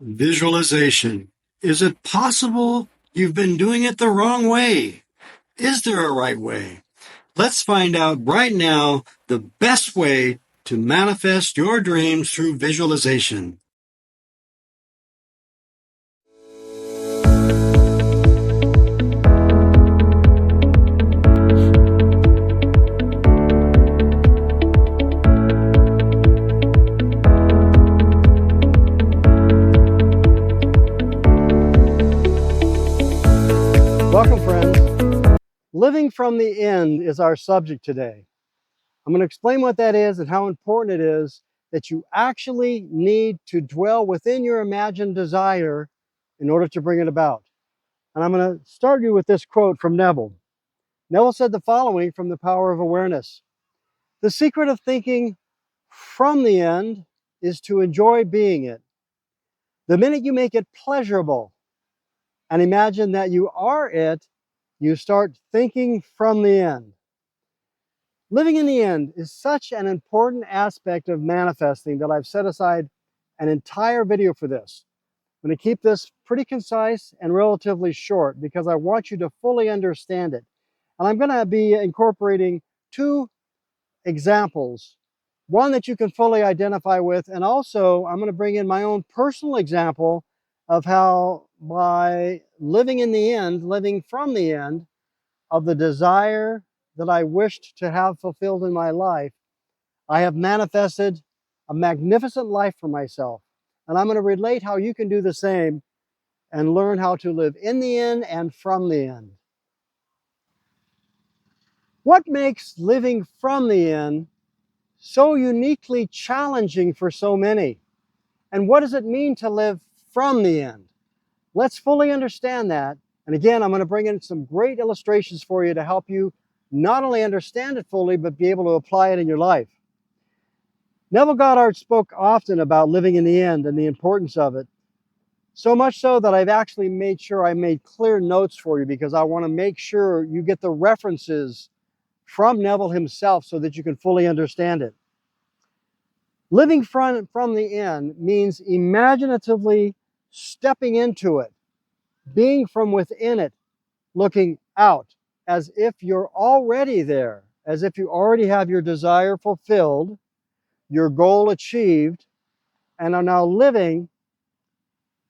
Visualization. Is it possible you've been doing it the wrong way? Is there a right way? Let's find out right now the best way to manifest your dreams through visualization. Welcome, friends. Living from the end is our subject today. I'm going to explain what that is and how important it is that you actually need to dwell within your imagined desire in order to bring it about. And I'm going to start you with this quote from Neville. Neville said the following from The Power of Awareness. The secret of thinking from the end is to enjoy being it. The minute you make it pleasurable and imagine that you are it, you start thinking from the end. Living in the end is such an important aspect of manifesting that I've set aside an entire video for this. I'm going to keep this pretty concise and relatively short because I want you to fully understand it. And I'm going to be incorporating two examples, one that you can fully identify with, and also I'm going to bring in my own personal example of how by living in the end, living from the end of the desire that I wished to have fulfilled in my life, I have manifested a magnificent life for myself. And I'm going to relate how you can do the same and learn how to live in the end and from the end. What makes living from the end so uniquely challenging for so many? And what does it mean to live from the end? Let's fully understand that. And again, I'm going to bring in some great illustrations for you to help you not only understand it fully, but be able to apply it in your life. Neville Goddard spoke often about living in the end and the importance of it. So much so that I've actually made sure I made clear notes for you because I want to make sure you get the references from Neville himself so that you can fully understand it. Living from the end means imaginatively stepping into it, being from within it, looking out as if you're already there, as if you already have your desire fulfilled, your goal achieved, and are now living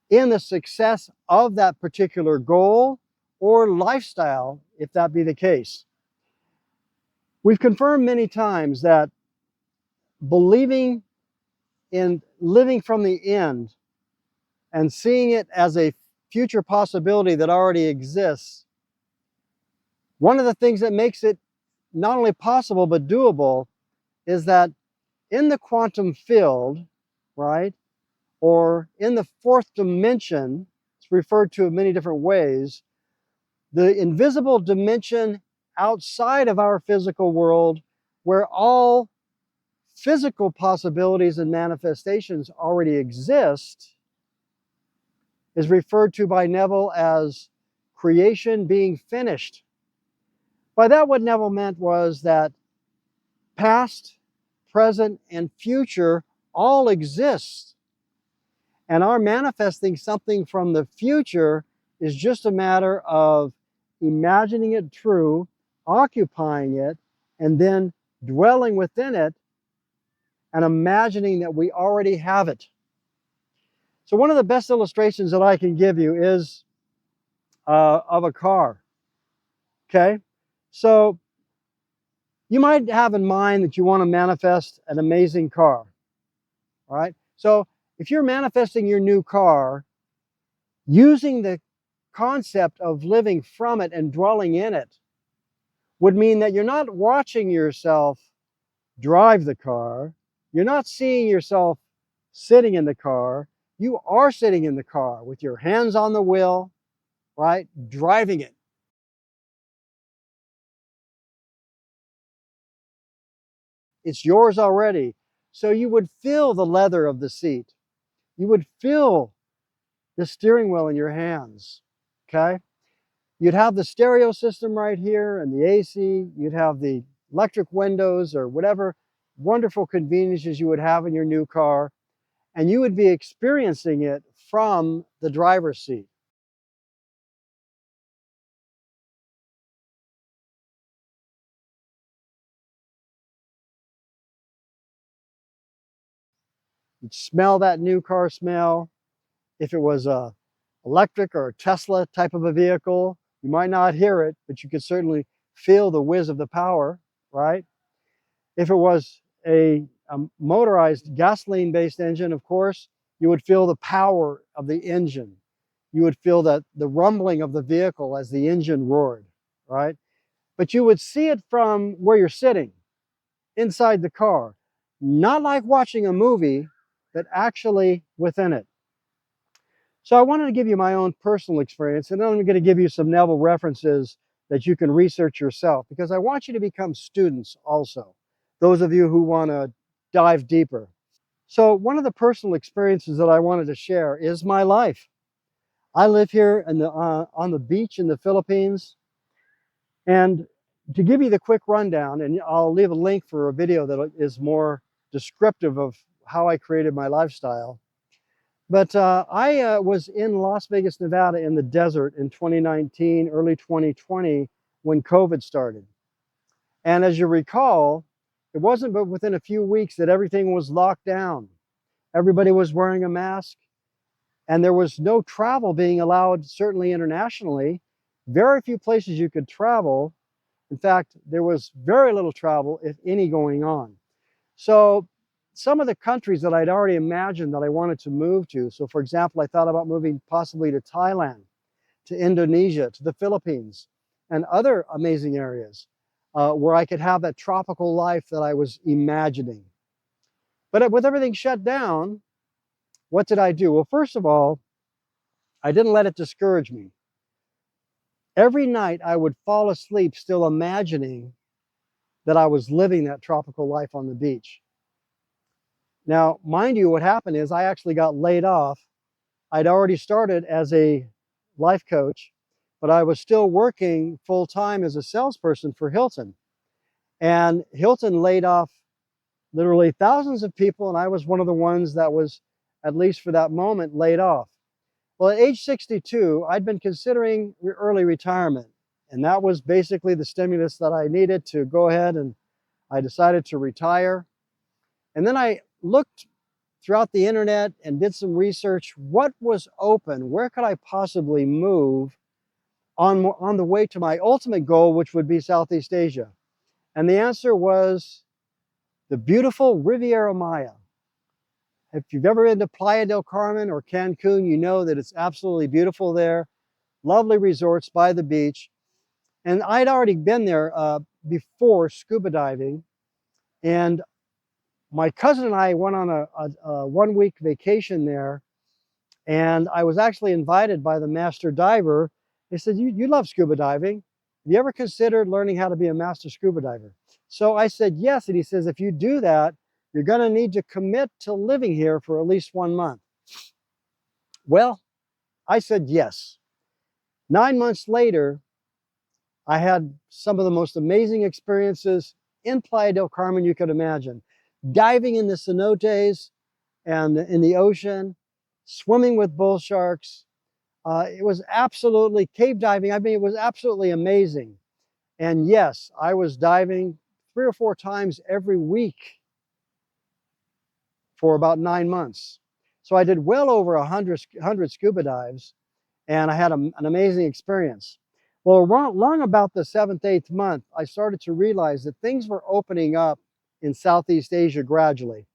in the success of that particular goal or lifestyle, if that be the case. We've confirmed many times that believing in living from the end and seeing it as a future possibility that already exists, one of the things that makes it not only possible but doable is that in the quantum field, right, or in the fourth dimension, it's referred to in many different ways, the invisible dimension outside of our physical world, where all physical possibilities and manifestations already exist, is referred to by Neville as creation being finished. By that, what Neville meant was that past, present, and future all exist. And our manifesting something from the future is just a matter of imagining it true, occupying it, and then dwelling within it and imagining that we already have it. So one of the best illustrations that I can give you is of a car. Okay? So you might have in mind that you want to manifest an amazing car. All right? So if you're manifesting your new car, using the concept of living from it and dwelling in it would mean that you're not watching yourself drive the car. You're not seeing yourself sitting in the car. You are sitting in the car with your hands on the wheel, right? Driving it. It's yours already. So you would feel the leather of the seat. You would feel the steering wheel in your hands, okay? You'd have the stereo system right here and the AC. You'd have the electric windows or whatever wonderful conveniences you would have in your new car. And you would be experiencing it from the driver's seat. You'd smell that new car smell. If it was a electric or a Tesla type of a vehicle, you might not hear it, but you could certainly feel the whiz of the power, right? If it was a motorized gasoline-based engine, of course, you would feel the power of the engine. You would feel that the rumbling of the vehicle as the engine roared, right? But you would see it from where you're sitting, inside the car. Not like watching a movie, but actually within it. So I wanted to give you my own personal experience, and then I'm going to give you some Neville references that you can research yourself, because I want you to become students also, those of you who want to dive deeper. So one of the personal experiences that I wanted to share is my life. I live here on the beach in the Philippines, and to give you the quick rundown, and I'll leave a link for a video that is more descriptive of how I created my lifestyle. But I was in Las Vegas, Nevada in the desert in 2019, early 2020, when COVID started. And as you recall, it wasn't but within a few weeks that everything was locked down. Everybody was wearing a mask, and there was no travel being allowed, certainly internationally. Very few places you could travel. In fact, there was very little travel, if any, going on. So some of the countries that I'd already imagined that I wanted to move to, so for example, I thought about moving possibly to Thailand, to Indonesia, to the Philippines, and other amazing areas where I could have that tropical life that I was imagining. But with everything shut down, what did I do? Well, first of all, I didn't let it discourage me. Every night I would fall asleep still imagining that I was living that tropical life on the beach. Now, mind you, what happened is I actually got laid off. I'd already started as a life coach, but I was still working full-time as a salesperson for Hilton. And Hilton laid off literally thousands of people, and I was one of the ones that was, at least for that moment, laid off. Well, at age 62, I'd been considering early retirement, and that was basically the stimulus that I needed to go ahead, and I decided to retire. And then I looked throughout the internet and did some research. What was open? Where could I possibly move on the way to my ultimate goal, which would be Southeast Asia? And the answer was the beautiful Riviera Maya. If you've ever been to Playa del Carmen or Cancun, you know that it's absolutely beautiful there. Lovely resorts by the beach. And I'd already been there before scuba diving. And my cousin and I went on a one-week vacation there. And I was actually invited by the master diver. They said, you love scuba diving. Have you ever considered learning how to be a master scuba diver? So I said, yes. And he says, if you do that, you're going to need to commit to living here for at least 1 month. Well, I said yes. 9 months later, I had some of the most amazing experiences in Playa del Carmen you could imagine. Diving in the cenotes and in the ocean, swimming with bull sharks. It was absolutely cave diving. I mean, it was absolutely amazing. And yes, I was diving 3 or 4 times every week for about 9 months. So I did well over 100 scuba dives, and I had an amazing experience. Well, long about the 7th, 8th month, I started to realize that things were opening up in Southeast Asia gradually.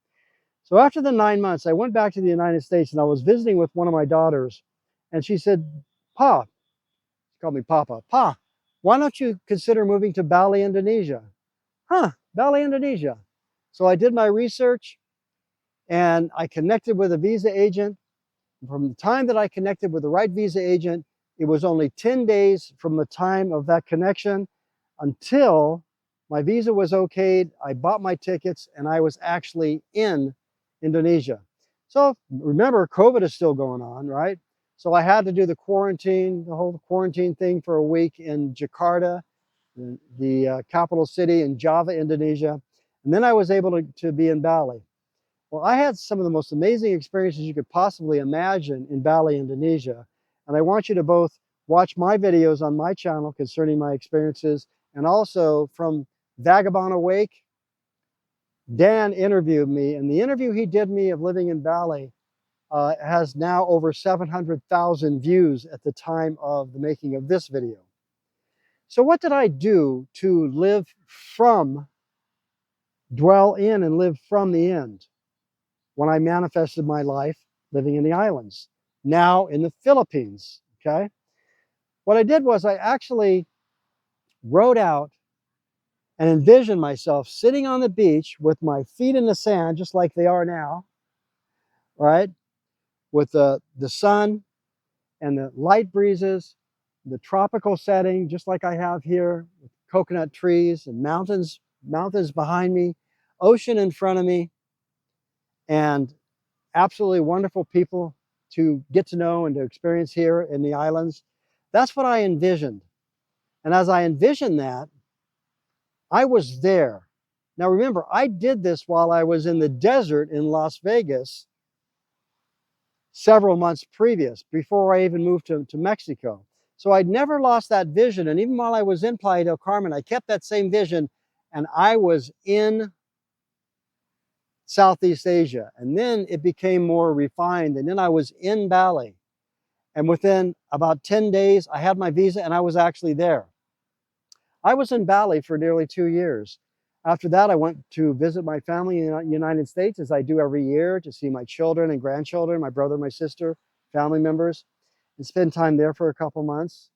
So after the 9 months, I went back to the United States, and I was visiting with one of my daughters, and she said, Pa, she called me Papa, Pa, why don't you consider moving to Bali, Indonesia? Huh, Bali, Indonesia. So I did my research, and I connected with a visa agent. From the time that I connected with the right visa agent, it was only 10 days from the time of that connection until my visa was okayed. I bought my tickets, and I was actually in Indonesia. So remember, COVID is still going on, right? So I had to do the quarantine, the whole quarantine thing for a week in Jakarta, the capital city in Java, Indonesia. And then I was able to be in Bali. Well, I had some of the most amazing experiences you could possibly imagine in Bali, Indonesia. And I want you to both watch my videos on my channel concerning my experiences, and also from Vagabond Awake, Dan interviewed me, and the interview he did me of living in Bali has now over 700,000 views at the time of the making of this video. So what did I do to live from, dwell in and live from the end when I manifested my life living in the islands, now in the Philippines, okay? What I did was I actually wrote out and envisioned myself sitting on the beach with my feet in the sand, just like they are now, right? With the sun and the light breezes, the tropical setting, just like I have here, with coconut trees and mountains behind me, ocean in front of me, and absolutely wonderful people to get to know and to experience here in the islands. That's what I envisioned. And as I envisioned that, I was there. Now remember, I did this while I was in the desert in Las Vegas several months previous, before I even moved to Mexico. So I'd never lost that vision. And even while I was in Playa del Carmen, I kept that same vision, and I was in Southeast Asia. And then it became more refined. And then I was in Bali. And within about 10 days, I had my visa and I was actually there. I was in Bali for nearly 2 years. After that, I went to visit my family in the United States, as I do every year, to see my children and grandchildren, my brother, my sister, family members, and spend time there for a couple months.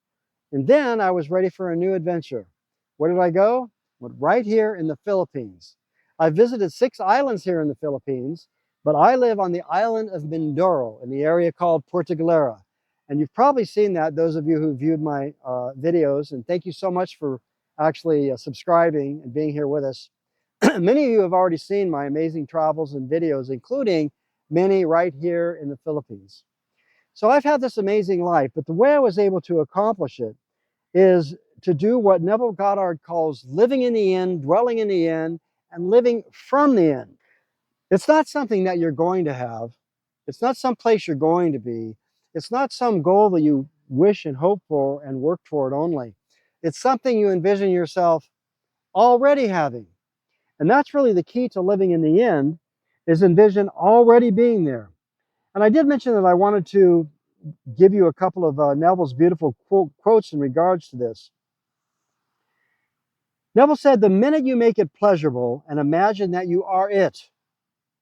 And then I was ready for a new adventure. Where did I go? Went right here in the Philippines. I visited 6 islands here in the Philippines, but I live on the island of Mindoro in the area called Puerto Galera. And you've probably seen that, those of you who viewed my videos, and thank you so much for actually subscribing and being here with us. Many of you have already seen my amazing travels and videos, including many right here in the Philippines. So I've had this amazing life, but the way I was able to accomplish it is to do what Neville Goddard calls living in the end, dwelling in the end, and living from the end. It's not something that you're going to have. It's not some place you're going to be. It's not some goal that you wish and hope for and work toward only. It's something you envision yourself already having. And that's really the key to living in the end, is envision already being there. And I did mention that I wanted to give you a couple of Neville's beautiful quotes in regards to this. Neville said, "The minute you make it pleasurable and imagine that you are it,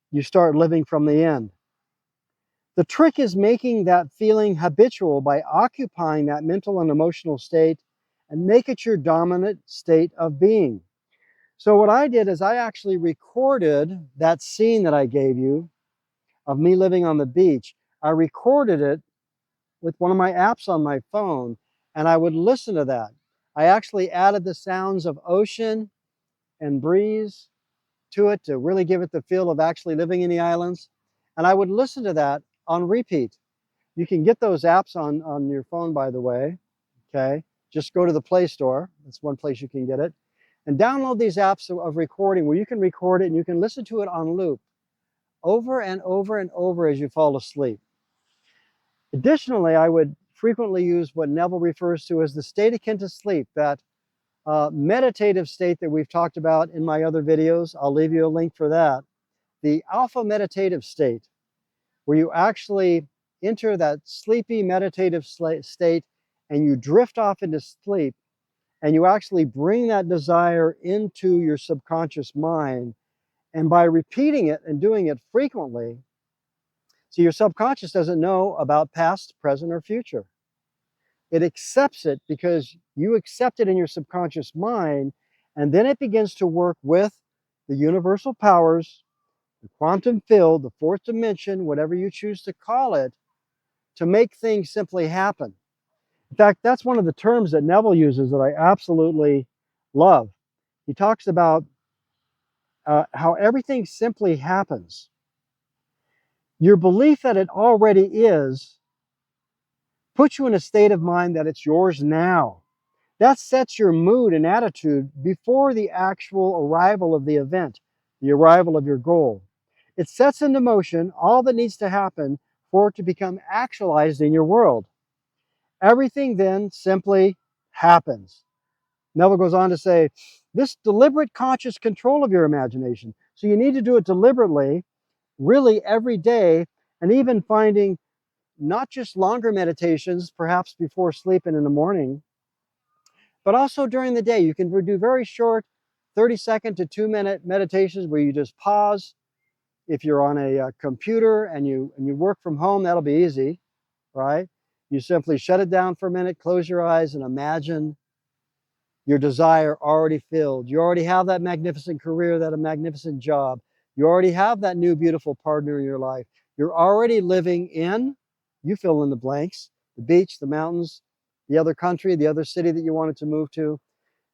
you start living from the end. The trick is making that feeling habitual by occupying that mental and emotional state and make it your dominant state of being." So what I did is I actually recorded that scene that I gave you of me living on the beach. I recorded it with one of my apps on my phone, and I would listen to that. I actually added the sounds of ocean and breeze to it to really give it the feel of actually living in the islands. And I would listen to that on repeat. You can get those apps on your phone, by the way, okay? Just go to the Play Store. That's one place you can get it. And download these apps of recording where you can record it and you can listen to it on loop over and over and over as you fall asleep. Additionally, I would frequently use what Neville refers to as the state akin to sleep, that meditative state that we've talked about in my other videos. I'll leave you a link for that. The alpha meditative state, where you actually enter that sleepy meditative state and you drift off into sleep, and you actually bring that desire into your subconscious mind. And by repeating it and doing it frequently, so your subconscious doesn't know about past, present, or future. It accepts it because you accept it in your subconscious mind, and then it begins to work with the universal powers, the quantum field, the fourth dimension, whatever you choose to call it, to make things simply happen. In fact, that's one of the terms that Neville uses that I absolutely love. He talks about how everything simply happens. Your belief that it already is puts you in a state of mind that it's yours now. That sets your mood and attitude before the actual arrival of the event, the arrival of your goal. It sets into motion all that needs to happen for it to become actualized in your world. Everything then simply happens. Neville goes on to say, this deliberate conscious control of your imagination. So you need to do it deliberately, really every day, and even finding not just longer meditations, perhaps before sleep and in the morning, but also during the day. You can do very short 30-second to 2-minute meditations where you just pause. If you're on a computer and you work from home, that'll be easy, right? You simply shut it down for a minute, close your eyes, and imagine your desire already filled. You already have that magnificent career, that magnificent job. You already have that new beautiful partner in your life. You're already living in, you fill in the blanks, the beach, the mountains, the other country, the other city that you wanted to move to.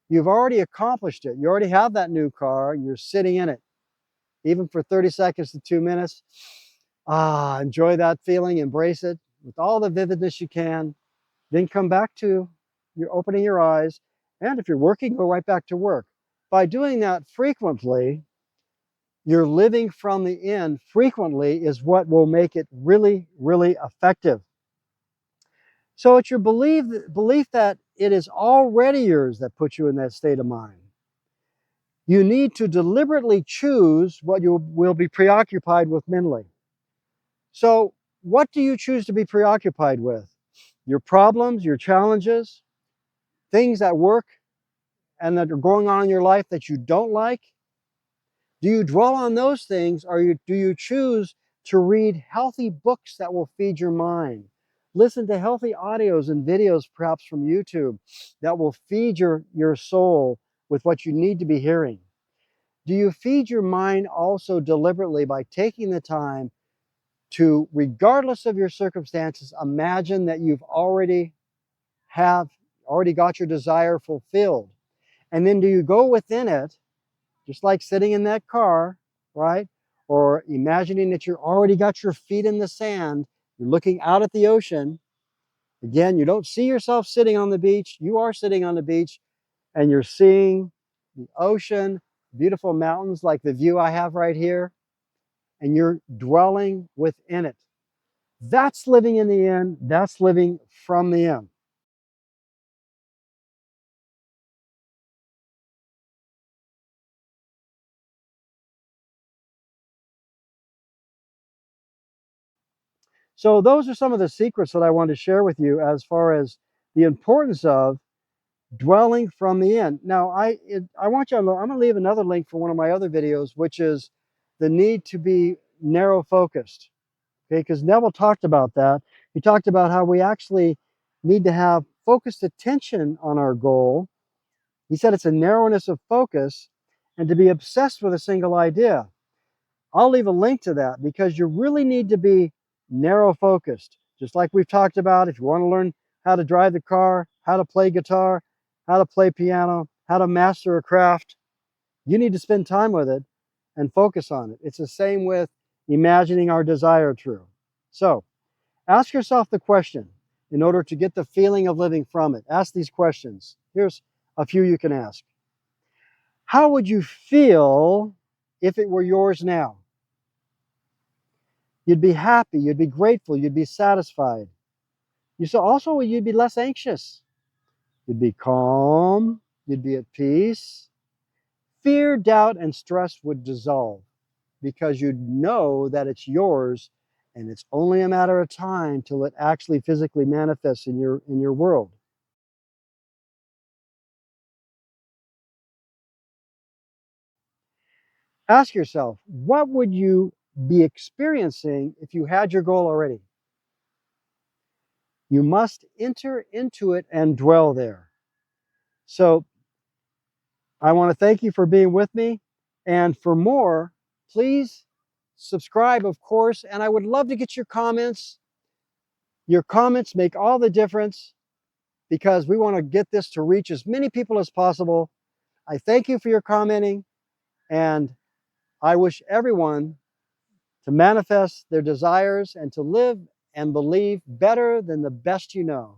You've already accomplished it. You already have that new car. You're sitting in it, even for 30 seconds to 2 minutes. Enjoy that feeling, embrace it with all the vividness you can. Then come back to you're opening your eyes. And if you're working, go right back to work. By doing that frequently, you're living from the in frequently is what will make it really, really effective. So it's your belief that it is already yours that puts you in that state of mind. You need to deliberately choose what you will be preoccupied with mentally. So what do you choose to be preoccupied with? Your problems, your challenges, things at work and that are going on in your life that you don't like? Do you dwell on those things, or do you choose to read healthy books that will feed your mind? Listen to healthy audios and videos, perhaps from YouTube, that will feed your soul with what you need to be hearing. Do you feed your mind also deliberately by taking the time to, regardless of your circumstances, imagine that you've already got your desire fulfilled? And then do you go within it, just like sitting in that car, right? Or imagining that you're already got your feet in the sand, you're looking out at the ocean. Again, you don't see yourself sitting on the beach. You are sitting on the beach and you're seeing the ocean, beautiful mountains like the view I have right here, and you're dwelling within it. That's living in the in. That's living from the in. So those are some of the secrets that I want to share with you as far as the importance of dwelling from the in. Now, I want you to know, I'm going to leave another link for one of my other videos, which is the need to be narrow focused. Okay, because Neville talked about that. He talked about how we actually need to have focused attention on our goal. He said it's a narrowness of focus and to be obsessed with a single idea. I'll leave a link to that because you really need to be narrow focused. Just like we've talked about, if you want to learn how to drive the car, how to play guitar, how to play piano, how to master a craft, you need to spend time with it and focus on it. It's the same with imagining our desire true. So ask yourself the question in order to get the feeling of living from it. Ask these questions. Here's a few you can ask. How would you feel if it were yours now? You'd be happy, you'd be grateful, you'd be satisfied. You'd be less anxious. You'd be calm, you'd be at peace. Fear, doubt, and stress would dissolve because you'd know that it's yours and it's only a matter of time till it actually physically manifests in your world. Ask yourself, what would you be experiencing if you had your goal already? You must enter into it and dwell there. So I want to thank you for being with me. And for more, please subscribe, of course. And I would love to get your comments. Your comments make all the difference because we want to get this to reach as many people as possible. I thank you for your commenting. And I wish everyone to manifest their desires and to live and believe better than the best you know.